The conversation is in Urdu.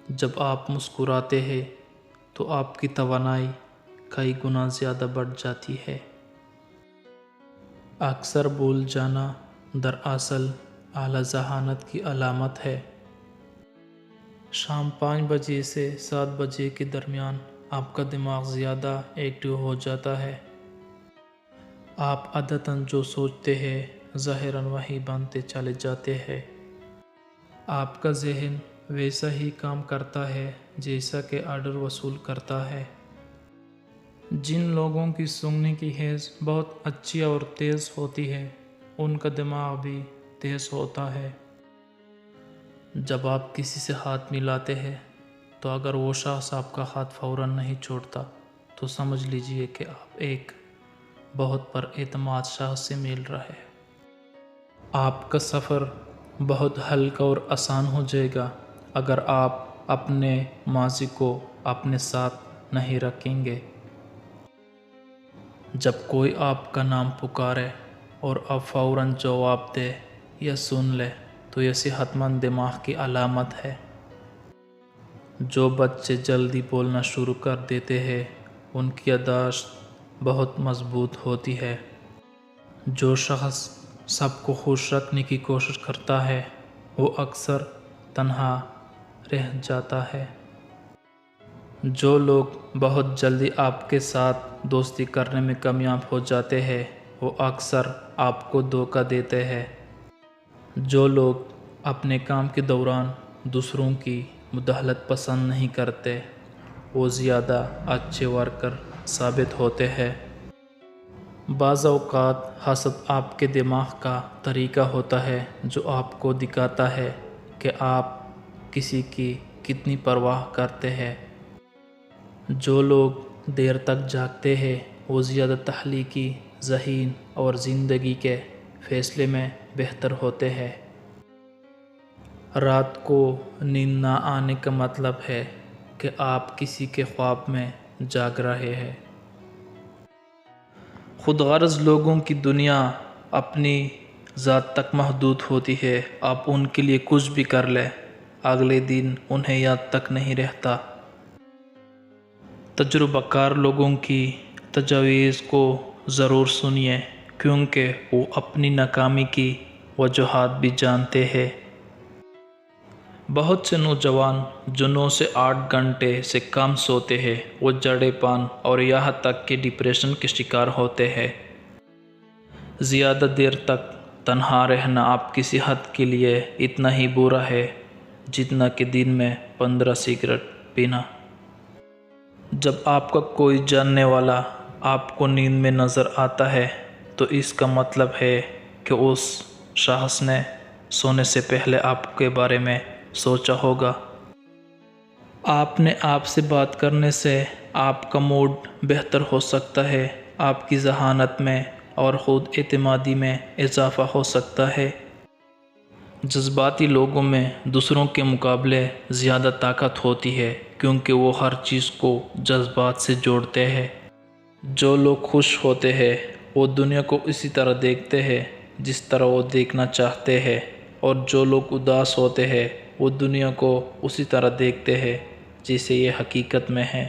جب آپ مسکراتے ہیں تو آپ کی توانائی کئی گنا زیادہ بڑھ جاتی ہے۔ اکثر بھول جانا دراصل اعلی ذہانت کی علامت ہے۔ شام 5 بجے سے 7 بجے کے درمیان آپ کا دماغ زیادہ ایکٹیو ہو جاتا ہے۔ آپ عادتاً جو سوچتے ہیں ظاہراً وہی بنتے چلے جاتے ہیں۔ آپ کا ذہن ویسا ہی کام کرتا ہے جیسا کہ آرڈر وصول کرتا ہے۔ جن لوگوں کی سننے کی حس بہت اچھی اور تیز ہوتی ہے ان کا دماغ بھی تیز ہوتا ہے۔ جب آپ کسی سے ہاتھ ملاتے ہیں تو اگر وہ شخص آپ کا ہاتھ فوراً نہیں چھوڑتا تو سمجھ لیجئے کہ آپ ایک بہت پر اعتماد شخص سے مل رہے ہیں۔ آپ کا سفر بہت ہلکا اور آسان ہو جائے گا اگر آپ اپنے ماضی کو اپنے ساتھ نہیں رکھیں گے۔ جب کوئی آپ کا نام پکارے اور آپ فوراً جواب دیں یا سن لیں تو یہ صحت مند دماغ کی علامت ہے۔ جو بچے جلدی بولنا شروع کر دیتے ہیں ان کی یادداشت بہت مضبوط ہوتی ہے۔ جو شخص سب کو خوش رکھنے کی کوشش کرتا ہے وہ اکثر تنہا رہ جاتا ہے۔ جو لوگ بہت جلدی آپ کے ساتھ دوستی کرنے میں کامیاب ہو جاتے ہیں وہ اکثر آپ کو دھوکہ دیتے ہیں۔ جو لوگ اپنے کام کے دوران دوسروں کی مداخلت پسند نہیں کرتے وہ زیادہ اچھے ورکر ثابت ہوتے ہیں۔ بعض اوقات حسد آپ کے دماغ کا طریقہ ہوتا ہے جو آپ کو دکھاتا ہے کہ آپ کسی کی کتنی پرواہ کرتے ہیں۔ جو لوگ دیر تک جاگتے ہیں وہ زیادہ تخلیقی، ذہین اور زندگی کے فیصلے میں بہتر ہوتے ہیں۔ رات کو نیند نہ آنے کا مطلب ہے کہ آپ کسی کے خواب میں جاگ رہے ہیں۔ خود غرض لوگوں کی دنیا اپنی ذات تک محدود ہوتی ہے۔ آپ ان کے لیے کچھ بھی کر لیں اگلے دن انہیں یاد تک نہیں رہتا۔ تجربہ کار لوگوں کی تجاویز کو ضرور سنیے کیونکہ وہ اپنی ناکامی کی وجوہات بھی جانتے ہیں۔ بہت سے نوجوان جو 9 سے 8 گھنٹے سے کم سوتے ہیں وہ جڑے پن اور یہاں تک کہ ڈپریشن کے شکار ہوتے ہیں۔ زیادہ دیر تک تنہا رہنا آپ کی صحت کے لیے اتنا ہی برا ہے جتنا کہ دن میں 15 سگریٹ پینا۔ جب آپ کا کوئی جاننے والا آپ کو نیند میں نظر آتا ہے تو اس کا مطلب ہے کہ اس شخص نے سونے سے پہلے آپ کے بارے میں سوچا ہوگا۔ آپ نے آپ سے بات کرنے سے آپ کا موڈ بہتر ہو سکتا ہے، آپ کی ذہانت میں اور خود اعتمادی میں اضافہ ہو سکتا ہے۔ جذباتی لوگوں میں دوسروں کے مقابلے زیادہ طاقت ہوتی ہے کیونکہ وہ ہر چیز کو جذبات سے جوڑتے ہیں۔ جو لوگ خوش ہوتے ہیں وہ دنیا کو اسی طرح دیکھتے ہیں جس طرح وہ دیکھنا چاہتے ہیں، اور جو لوگ اداس ہوتے ہیں وہ دنیا کو اسی طرح دیکھتے ہیں جیسے یہ حقیقت میں ہے۔